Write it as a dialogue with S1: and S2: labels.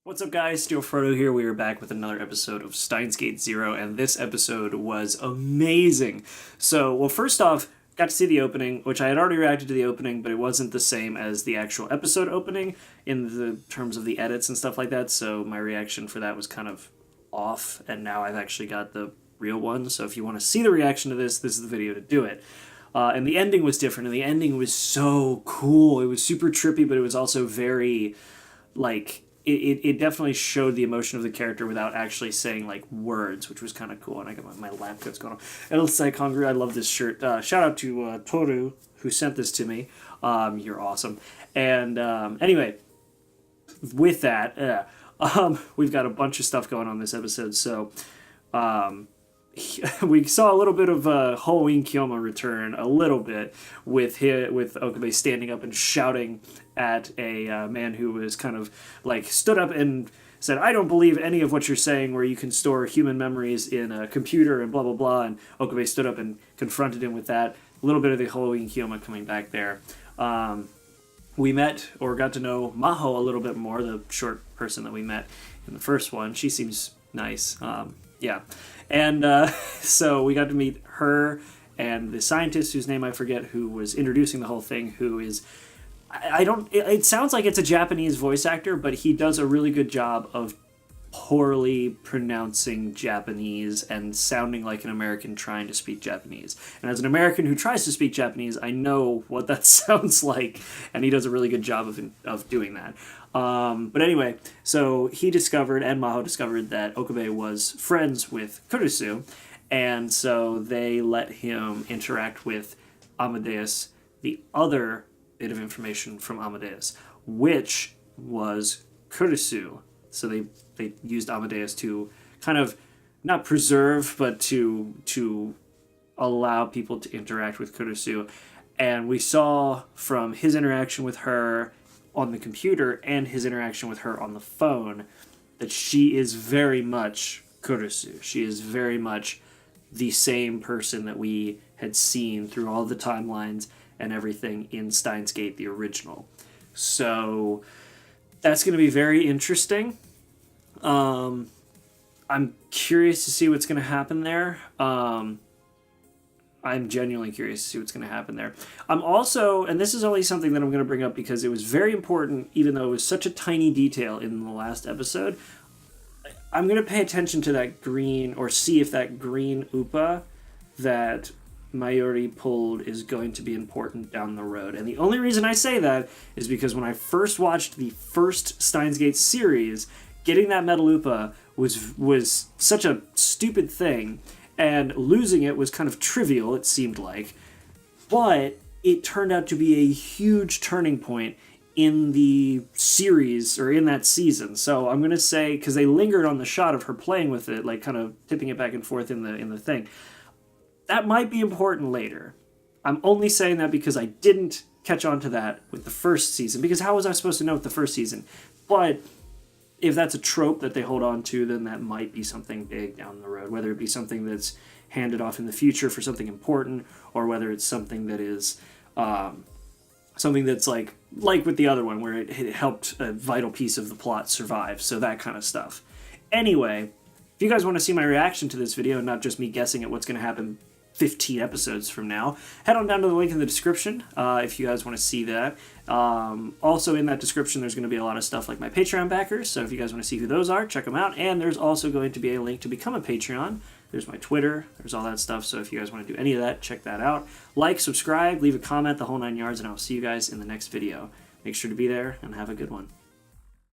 S1: What's up guys, Frodo here. We are back with another episode of Steins Gate Zero, and this episode was amazing. So, well, first off, got to see the opening, which I had already reacted to the opening, but it wasn't the same as the actual episode opening in the terms of the edits and stuff like that, so my reaction for that was kind of off, and now I've actually got the real one, so if you want to see the reaction to this, this is the video to do it. And the ending was different, and the ending was so cool. It was super trippy, but it was also very, like, it definitely showed the emotion of the character without actually saying, like, words, which was kind of cool. And I got my lab coats going on. It looks like hungry. I love this shirt. Shout out to Toru, who sent this to me. You're awesome. And anyway, with that, we've got a bunch of stuff going on this episode. So we saw a little bit of Halloween Kyoma return, a little bit, with Okabe standing up and shouting at a man who was kind of like stood up and said, "I don't believe any of what you're saying where you can store human memories in a computer and blah blah blah," and Okabe stood up and confronted him with that. A little bit of the Halloween Kyoma coming back there. We met or got to know Maho a little bit more, the short person that we met in the first one. She seems nice. Yeah. And so we got to meet her and the scientist whose name I forget, who was introducing the whole thing, who is, it sounds like it's a Japanese voice actor, but he does a really good job of poorly pronouncing Japanese and sounding like an American trying to speak Japanese. And as an American who tries to speak Japanese, I know what that sounds like, and he does a really good job of doing that. But anyway, so he discovered, and Maho discovered, that Okabe was friends with Kurisu, and so they let him interact with Amadeus, the other bit of information from Amadeus, which was Kurisu. So they used Amadeus to kind of not preserve, but to allow people to interact with Kurisu. And we saw from his interaction with her on the computer and his interaction with her on the phone that she is very much Kurisu. She is very much the same person that we had seen through all the timelines and everything in Steins Gate, the original. So that's going to be very interesting. I'm curious to see what's going to happen there. I'm genuinely curious to see what's going to happen there. I'm also, and this is only something that I'm going to bring up because it was very important, even though it was such a tiny detail in the last episode, I'm going to pay attention to that green, or see if that green Upa that Mayuri pulled is going to be important down the road. And the only reason I say that is because when I first watched the first Steins Gate series, getting that metal Upa was such a stupid thing, and losing it was kind of trivial, it seemed like, but it turned out to be a huge turning point in the series, or in that season. So I'm going to say, because they lingered on the shot of her playing with it, like kind of tipping it back and forth in the thing, that might be important later. I'm only saying that because I didn't catch on to that with the first season, because how was I supposed to know with the first season? But if that's a trope that they hold on to, then that might be something big down the road, whether it be something that's handed off in the future for something important, or whether it's something that is something that's like with the other one, where it helped a vital piece of the plot survive, so that kind of stuff. Anyway, if you guys want to see my reaction to this video, and not just me guessing at what's going to happen 15 episodes from now, head on down to the link in the description if you guys want to see that. Also in that description, there's going to be a lot of stuff like my Patreon backers, so if you guys want to see who those are, check them out. And there's also going to be a link to become a Patreon. There's my Twitter, there's all that stuff, so if you guys want to do any of that, check that out. Like, subscribe, leave a comment, the whole 9 yards, and I'll see you guys in the next video. Make sure to be there, and have a good one.